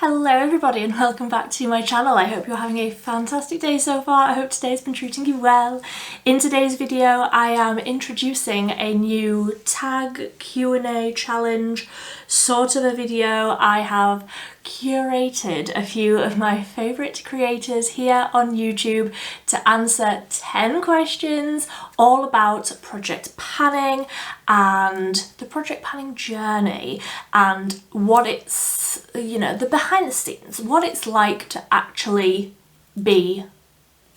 Hello everybody and welcome back to my channel. I hope you're having a fantastic day so far. I hope today's been treating you well. In today's video I am introducing a new tag Q&A challenge sort of a video. I have curated a few of my favourite creators here on YouTube to answer 10 questions all about project panning and the project panning journey and what it's, you know, the behind the scenes, what it's like to actually be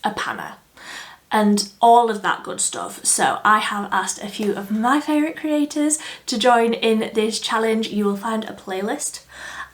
a panner and all of that good stuff. So I have asked a few of my favourite creators to join in this challenge. You will find a playlist,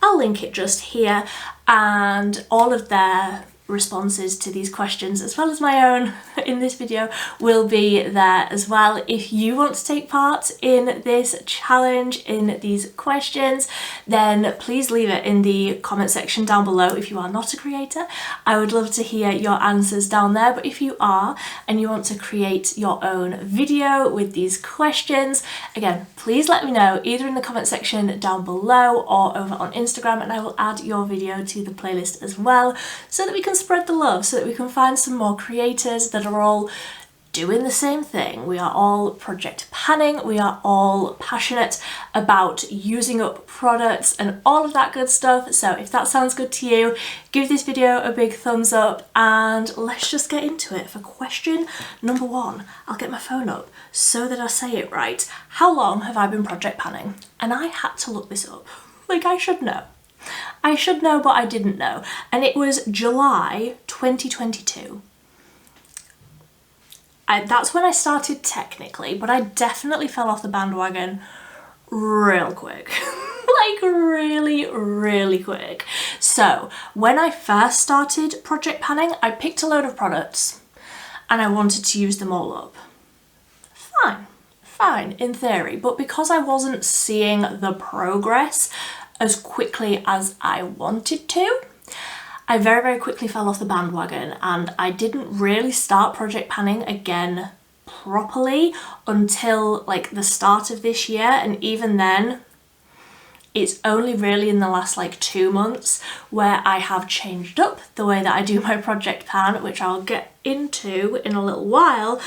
I'll link it just here, and all of their responses to these questions as well as my own in this video will be there as well. If you want to take part in this challenge, in these questions, then please leave it in the comment section down below. If you are not a creator, I would love to hear your answers down there, but if you are and you want to create your own video with these questions, again, please let me know either in the comment section down below or over on Instagram, and I will add your video to the playlist as well so that we can spread the love, so that we can find some more creators that are all doing the same thing. We are all project panning, we are all passionate about using up products and all of that good stuff. So if that sounds good to you, give this video a big thumbs up and let's just get into it. For question number 1, I'll get my phone up so that I say it right. How long have I been project panning? And I had to look this up. Like, I should know. I should know, but I didn't know. And it was July 2022. That's when I started technically, but I definitely fell off the bandwagon real quick. Like really quick. So when I first started project panning, I picked a load of products and I wanted to use them all up. Fine in theory, but because I wasn't seeing the progress as quickly as I wanted to, I very quickly fell off the bandwagon and I didn't really start project panning again properly until like the start of this year, and even then it's only really in the last like 2 months where I have changed up the way that I do my project pan, which I'll get into in a little while,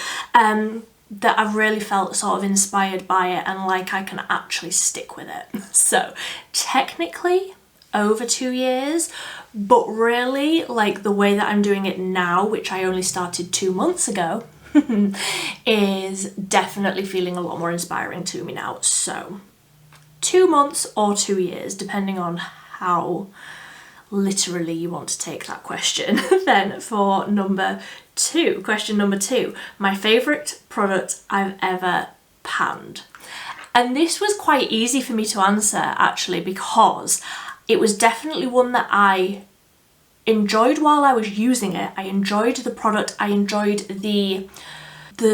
that I've really felt sort of inspired by it and like I can actually stick with it. So technically over 2 years, but really like the way that I'm doing it now, which I only started 2 months ago, is definitely feeling a lot more inspiring to me now. So 2 months or 2 years, depending on how literally you want to take that question. Then for question number 2, my favourite product I've ever panned. And this was quite easy for me to answer actually, because it was definitely one that I enjoyed while I was using it. I enjoyed the product, I enjoyed the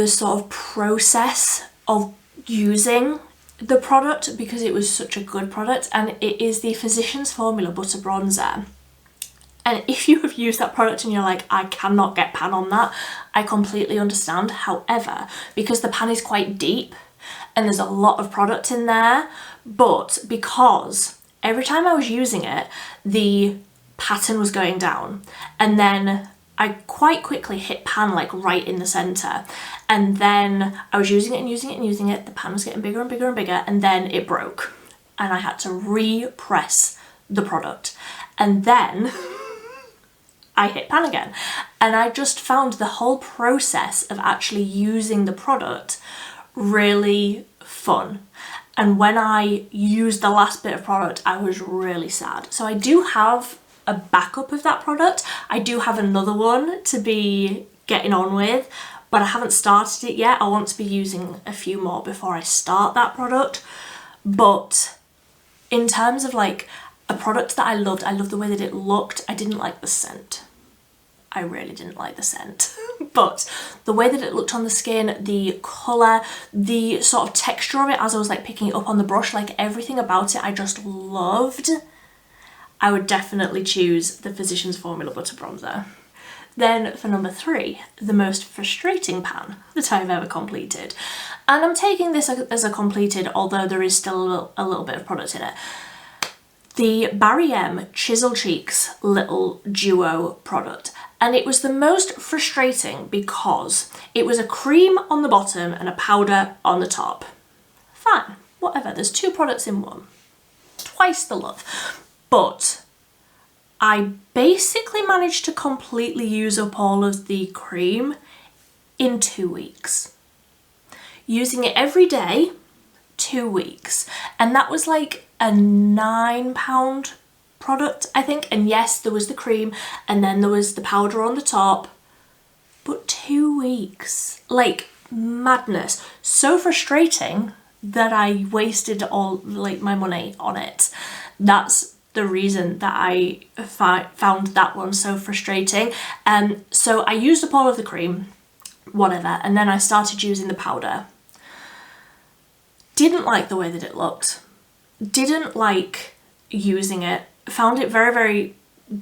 sort of process of using the product because it was such a good product, and it is the Physicians Formula Butter Bronzer. And if you have used that product and you're like, I cannot get pan on that, I completely understand. However, because the pan is quite deep and there's a lot of product in there, but because every time I was using it, the pattern was going down, and then I quite quickly hit pan like right in the center, and then I was using it and using it, the pan was getting bigger and bigger and bigger, and then it broke and I had to repress the product, and then I hit pan again. And I just found the whole process of actually using the product really fun. And when I used the last bit of product, I was really sad. So I do have a backup of that product. I do have another one to be getting on with, but I haven't started it yet. I want to be using a few more before I start that product. But in terms of like a product that I loved the way that it looked. I didn't like the scent. I really didn't like the scent. But the way that it looked on the skin, the colour, the sort of texture of it as I was like picking it up on the brush, like everything about it I just loved. I would definitely choose the Physicians Formula Butter Bronzer. Then for number 3, the most frustrating pan that I've ever completed. And I'm taking this as a completed, although there is still a little bit of product in it. the Barry M Chisel Cheeks Little Duo product. And it was the most frustrating because it was a cream on the bottom and a powder on the top. Fine, whatever, there's 2 products in one. Twice the love. But I basically managed to completely use up all of the cream in 2 weeks. Using it every day, 2 weeks. And that was like a £9 product, I think. And yes, there was the cream and then there was the powder on the top. But 2 weeks, like madness. So frustrating that I wasted all like my money on it. That's the reason that I found that one so frustrating. So I used up all of the cream, whatever, and then I started using the powder. Didn't like the way that it looked. Didn't like using it. Found it very, very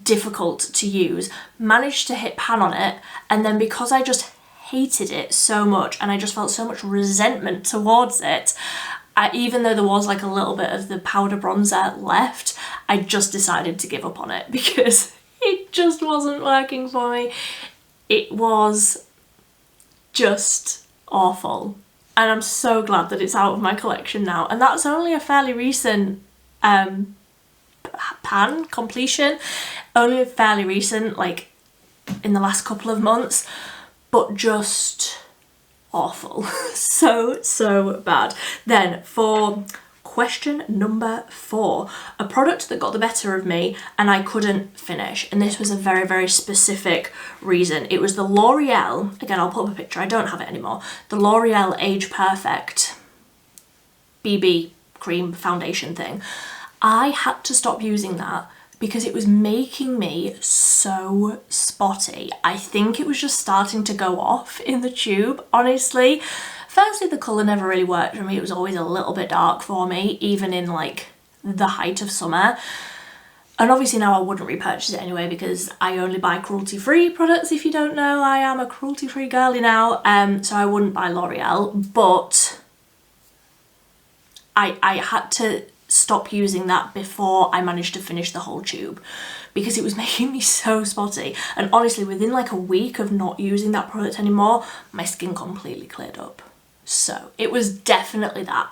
difficult to use. Managed to hit pan on it, and then because I just hated it so much and I just felt so much resentment towards it, even though there was like a little bit of the powder bronzer left, I just decided to give up on it because it just wasn't working for me. It was just awful. And I'm so glad that it's out of my collection now. And that's only a fairly recent pan completion. Only fairly recent, like in the last couple of months. But just awful. so bad. Then for question number 4, a product that got the better of me and I couldn't finish, and this was a very, very specific reason. It was the L'Oreal, again I'll put up a picture, I don't have it anymore, the L'Oreal Age Perfect BB cream foundation thing. I had to stop using that because it was making me so spotty. I think it was just starting to go off in the tube, honestly. Firstly, the colour never really worked for me. It was always a little bit dark for me, even in like the height of summer. And obviously now I wouldn't repurchase it anyway because I only buy cruelty-free products. If you don't know, I am a cruelty-free girly now, so I wouldn't buy L'Oreal. But I had to stop using that before I managed to finish the whole tube because it was making me so spotty. And honestly, within like a week of not using that product anymore, my skin completely cleared up. So it was definitely that.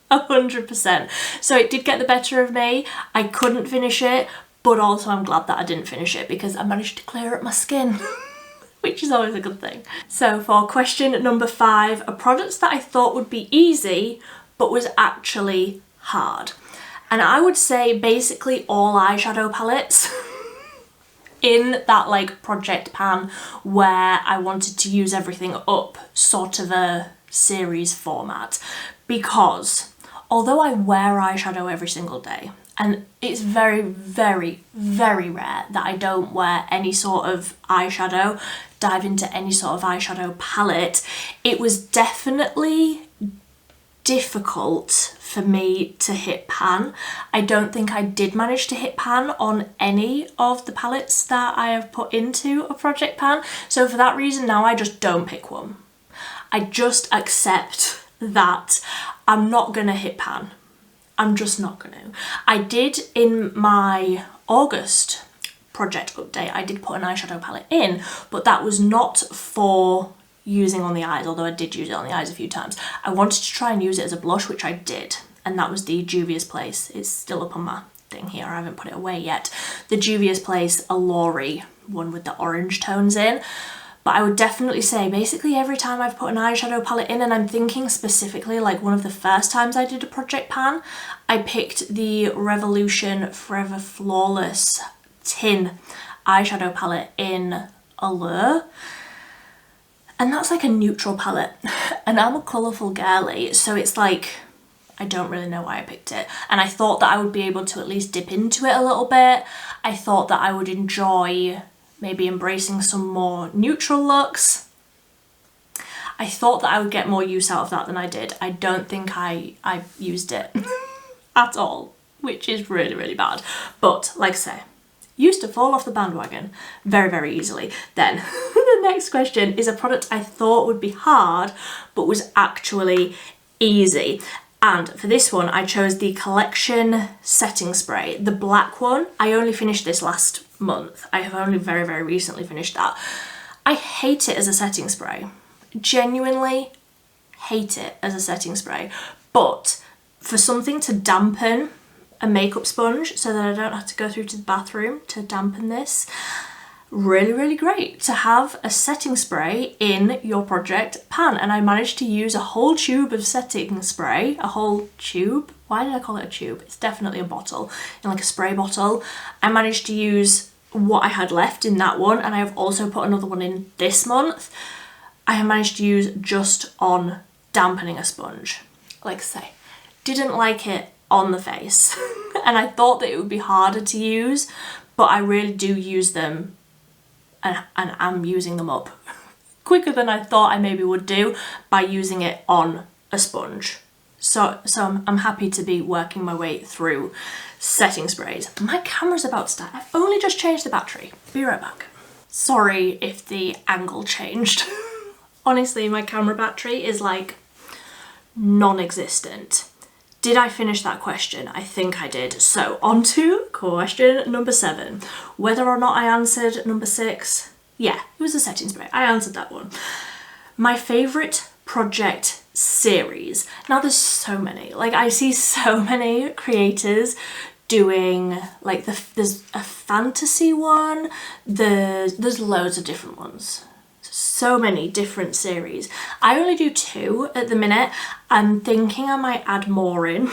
100%. So it did get the better of me. I couldn't finish it, but also I'm glad that I didn't finish it because I managed to clear up my skin. Which is always a good thing. So for question number 5, a product that I thought would be easy but was actually hard. And I would say basically all eyeshadow palettes in that like project pan where I wanted to use everything up sort of a series format, because although I wear eyeshadow every single day, and it's very, very, very rare that I don't wear any sort of eyeshadow, dive into any sort of eyeshadow palette, it was definitely difficult for me to hit pan. I don't think I did manage to hit pan on any of the palettes that I have put into a project pan. So for that reason now I just don't pick one. I just accept that I'm not gonna hit pan. I'm just not gonna. I did in my August project update, I did put an eyeshadow palette in, but that was not for using on the eyes, although I did use it on the eyes a few times. I wanted to try and use it as a blush, which I did, and that was the Juvia's Place. It's still up on my thing here, I haven't put it away yet. The Juvia's Place Allure one with the orange tones in. But I would definitely say basically every time I've put an eyeshadow palette in, and I'm thinking specifically like one of the first times I did a project pan, I picked the Revolution Forever Flawless tin eyeshadow palette in Allure. And that's like a neutral palette, and I'm a colourful girly, so it's like, I don't really know why I picked it. And I thought that I would be able to at least dip into it a little bit. I thought that I would enjoy maybe embracing some more neutral looks. I thought that I would get more use out of that than I did. I don't think I used it at all, which is really, really bad. But like I say, used to fall off the bandwagon very, very easily. Then the next question is a product I thought would be hard, but was actually easy. And for this one, I chose the Collection Setting Spray, the black one. I only finished this last month. I have only very, very recently finished that. I hate it as a setting spray. Genuinely hate it as a setting spray. But for something to dampen a makeup sponge so that I don't have to go through to the bathroom to dampen this, really, really great to have a setting spray in your project pan. And I managed to use a whole tube of setting spray, a whole tube. Why did I call it a tube? It's definitely a bottle, in like a spray bottle. I managed to use what I had left in that one, and I have also put another one in this month. I have managed to use just on dampening a sponge. Like I say, didn't like it on the face and I thought that it would be harder to use, but I really do use them and I'm using them up quicker than I thought I maybe would do by using it on a sponge. So I'm happy to be working my way through setting sprays. My camera's about to die. I've only just changed the battery. Be right back. Sorry if the angle changed. Honestly, my camera battery is like non-existent. Did I finish that question? I think I did. So on to question number 7. Whether or not I answered number 6. Yeah, it was a setting spray. I answered that one. My favourite project series. Now there's so many. Like I see so many creators doing like there's a fantasy one. There's loads of different ones. So many different series. I only do 2 at the minute. I'm thinking I might add more in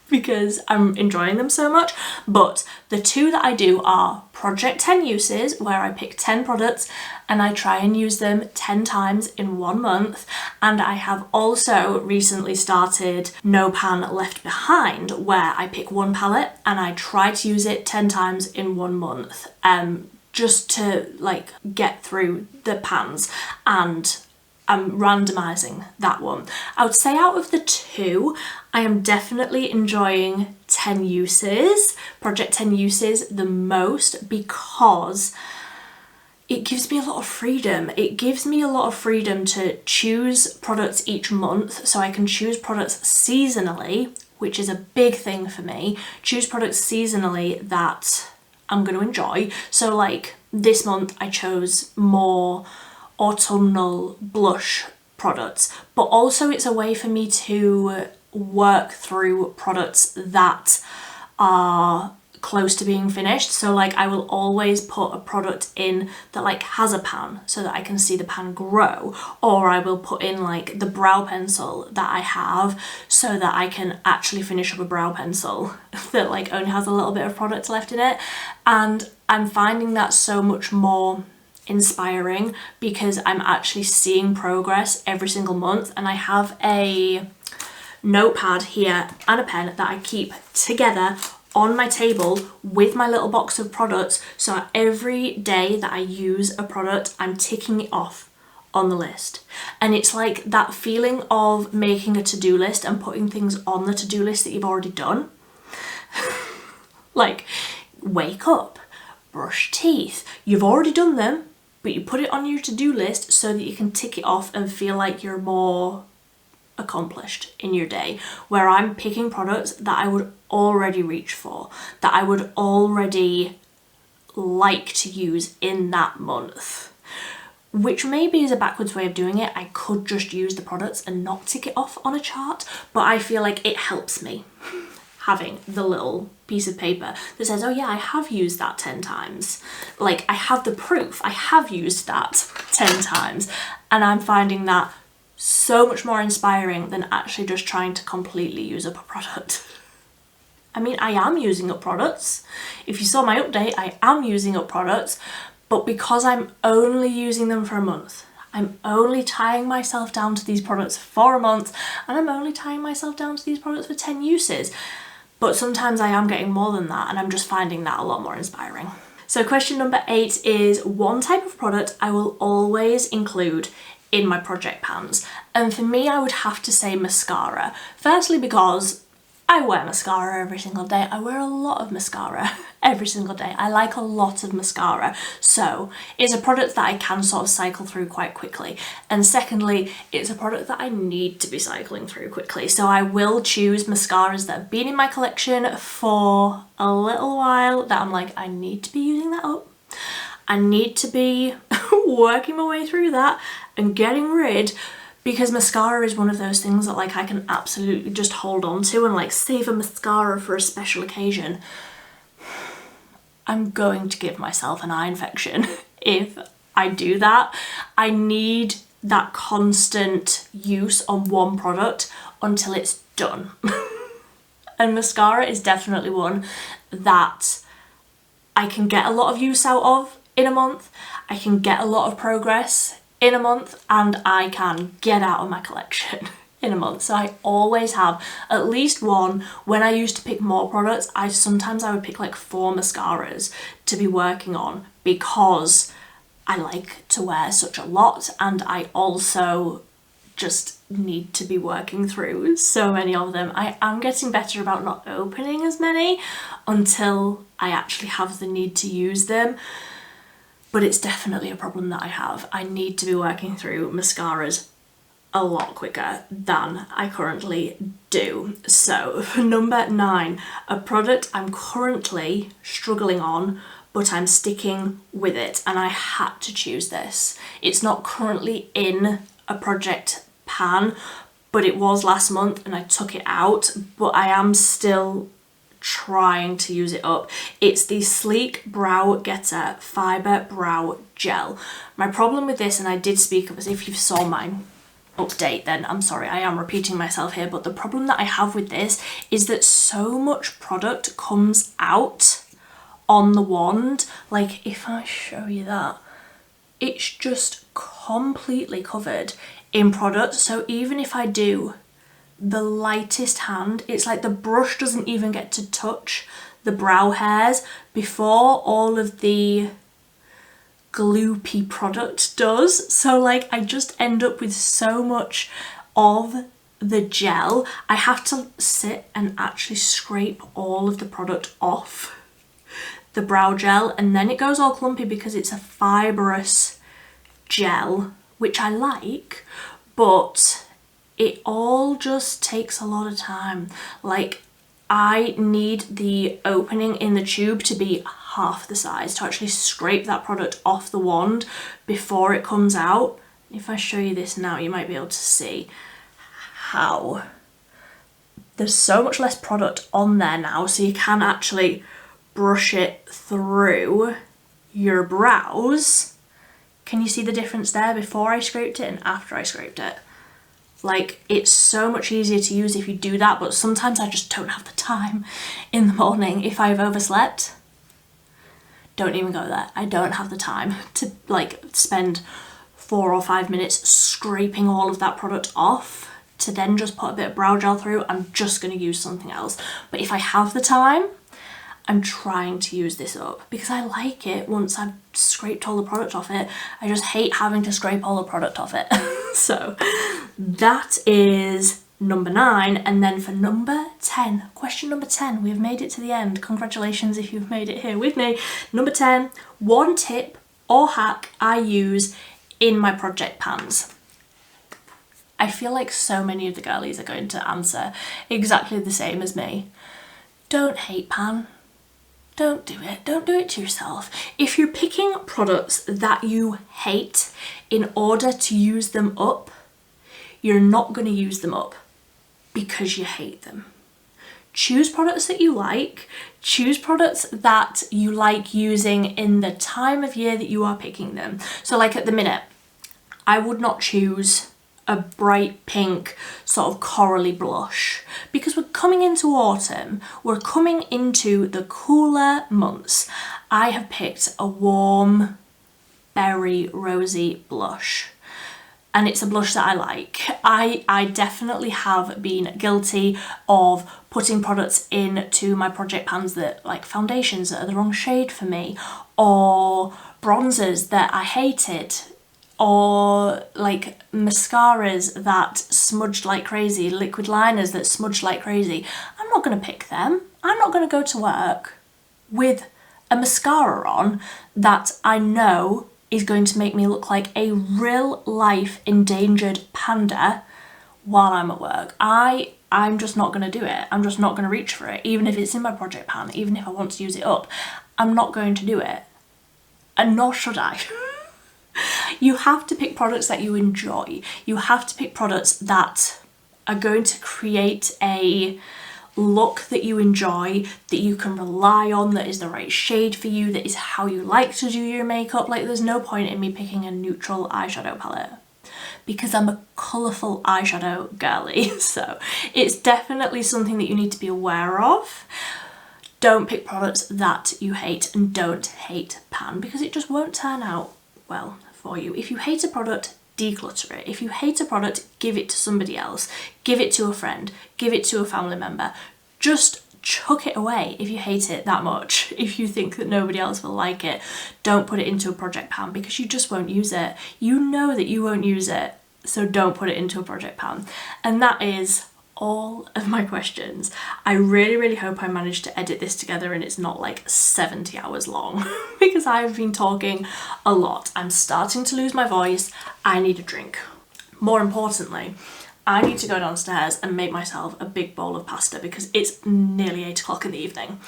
because I'm enjoying them so much, but the 2 that I do are Project 10 Uses, where I pick 10 products and I try and use them 10 times in 1 month, and I have also recently started No Pan Left Behind, where I pick 1 palette and I try to use it 10 times in 1 month. Just to like get through the pans, and I'm randomizing that one. I would say out of the 2, I am definitely enjoying 10 Uses, Project 10 Uses the most, because it gives me a lot of freedom. It gives me a lot of freedom to choose products each month, so I can choose products seasonally, which is a big thing for me. Choose products seasonally that I'm going to enjoy. So like this month I chose more autumnal blush products, but also it's a way for me to work through products that are close to being finished. So like I will always put a product in that like has a pan so that I can see the pan grow, or I will put in like the brow pencil that I have so that I can actually finish up a brow pencil that like only has a little bit of product left in it. And I'm finding that so much more inspiring because I'm actually seeing progress every single month, and I have a notepad here and a pen that I keep together on my table with my little box of products, so every day that I use a product I'm ticking it off on the list. And it's like that feeling of making a to-do list and putting things on the to-do list that you've already done. Like wake up, brush teeth, you've already done them, but you put it on your to-do list so that you can tick it off and feel like you're more accomplished in your day. Where I'm picking products that I would already reach for, that I would already like to use in that month, which maybe is a backwards way of doing it. I could just use the products and not tick it off on a chart, but I feel like it helps me having the little piece of paper that says, oh yeah, I have used that 10 times. Like I have the proof, I have used that 10 times. And I'm finding that so much more inspiring than actually just trying to completely use up a product. I mean, I am using up products. If you saw my update, I am using up products, but because I'm only using them for a month, I'm only tying myself down to these products for a month, and I'm only tying myself down to these products for 10 uses. But sometimes I am getting more than that, and I'm just finding that a lot more inspiring. So question number 8 is one type of product I will always include in my project pans. And for me, I would have to say mascara. Firstly, because I wear mascara every single day. I wear a lot of mascara every single day. I like a lot of mascara. So it's a product that I can sort of cycle through quite quickly. And secondly, it's a product that I need to be cycling through quickly. So I will choose mascaras that have been in my collection for a little while that I'm like, I need to be using that up. I need to be working my way through that and getting rid, because mascara is one of those things that like I can absolutely just hold on to and like save a mascara for a special occasion. I'm going to give myself an eye infection if I do that. I need that constant use on one product until it's done. And mascara is definitely one that I can get a lot of use out of in a month. I can get a lot of progress in a month, and I can get out of my collection in a month. So I always have at least one. When I used to pick more products, sometimes I would pick like 4 mascaras to be working on, because I like to wear such a lot, and I also just need to be working through so many of them. I am getting better about not opening as many until I actually have the need to use them. But it's definitely a problem that I have. I need to be working through mascaras a lot quicker than I currently do. So for number 9, a product I'm currently struggling on, but I'm sticking with it, and I had to choose this. It's not currently in a project pan, but it was last month and I took it out, but I am still trying to use it up. It's the Sleek Brow Getter Fibre Brow Gel. My problem with this, and I did speak of, as if you saw mine update, then I'm sorry, I am repeating myself here, but the problem that I have with this is that so much product comes out on the wand. Like if I show you that, it's just completely covered in product. So even if I do the lightest hand, it's like the brush doesn't even get to touch the brow hairs before all of the gloopy product does. So like I just end up with so much of the gel. I have to sit and actually scrape all of the product off the brow gel, and then it goes all clumpy because it's a fibrous gel, which I like, but it all just takes a lot of time. Like I need the opening in the tube to be half the size to actually scrape that product off the wand before it comes out. If I show you this now, you might be able to see how there's so much less product on there now, so you can actually brush it through your brows. Can you see the difference there before I scraped it and after I scraped it? Like it's so much easier to use if you do that, but sometimes I just don't have the time in the morning. If I've overslept, don't even go there. I don't have the time to like spend 4 or 5 minutes scraping all of that product off to then just put a bit of brow gel through. I'm just going to use something else. But if I have the time, I'm trying to use this up because I like it once I've scraped all the product off it. I just hate having to scrape all the product off it. So that is number 9. And then for number 10, question number 10, we've made it to the end. Congratulations if you've made it here with me. Number 10, one tip or hack I use in my project pans. I feel like so many of the girlies are going to answer exactly the same as me. Don't hate pan. Don't do it. Don't do it to yourself. If you're picking products that you hate in order to use them up, you're not going to use them up because you hate them. Choose products that you like. Choose products that you like using in the time of year that you are picking them. So like at the minute, I would not choose a bright pink sort of corally blush because we're coming into autumn, we're coming into the cooler months. I have picked a warm berry rosy blush and it's a blush that I like. I definitely have been guilty of putting products into my project pans that like foundations that are the wrong shade for me or bronzers that I hated or like mascaras that smudged like crazy, liquid liners that smudged like crazy. I'm not going to pick them. I'm not going to go to work with a mascara on that I know is going to make me look like a real life endangered panda while I'm at work. I'm just not going to do it. I'm just not going to reach for it, even if it's in my project pan, even if I want to use it up. I'm not going to do it, and nor should I. You have to pick products that you enjoy. You have to pick products that are going to create a look that you enjoy, that you can rely on, that is the right shade for you, that is how you like to do your makeup. Like, there's no point in me picking a neutral eyeshadow palette because I'm a colourful eyeshadow girly. So it's definitely something that you need to be aware of. Don't pick products that you hate, and don't hate pan because it just won't turn out well for you. If you hate a product, declutter it. If you hate a product, give it to somebody else. Give it to a friend. Give it to a family member. Just chuck it away if you hate it that much. If you think that nobody else will like it, don't put it into a project pan because you just won't use it. You know that you won't use it, so don't put it into a project pan. And that is all of my questions. I really hope I managed to edit this together and it's not like 70 hours long because I've been talking a lot. I'm starting to lose my voice. I need a drink. More importantly, I need to go downstairs and make myself a big bowl of pasta because it's nearly 8 o'clock in the evening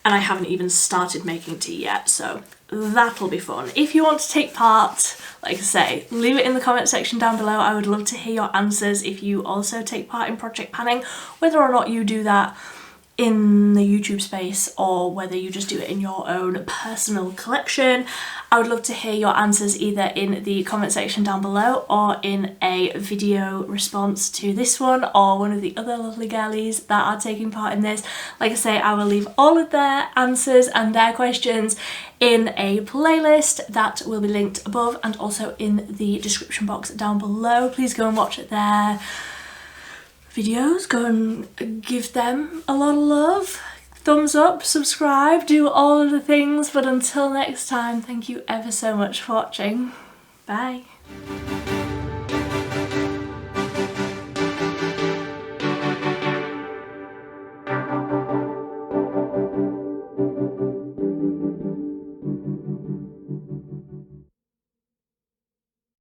and I haven't even started making tea yet, so that'll be fun. If you want to take part, like I say, leave it in the comment section down below. I would love to hear your answers if you also take part in project panning, whether or not you do that in the YouTube space or whether you just do it in your own personal collection. I would love to hear your answers either in the comment section down below or in a video response to this one or one of the other lovely girlies that are taking part in this. Like I say, I will leave all of their answers and their questions in a playlist that will be linked above and also in the description box down below. Please go and watch their videos, go and give them a lot of love, thumbs up, subscribe, do all of the things. But until next time, thank you ever so much for watching. Bye.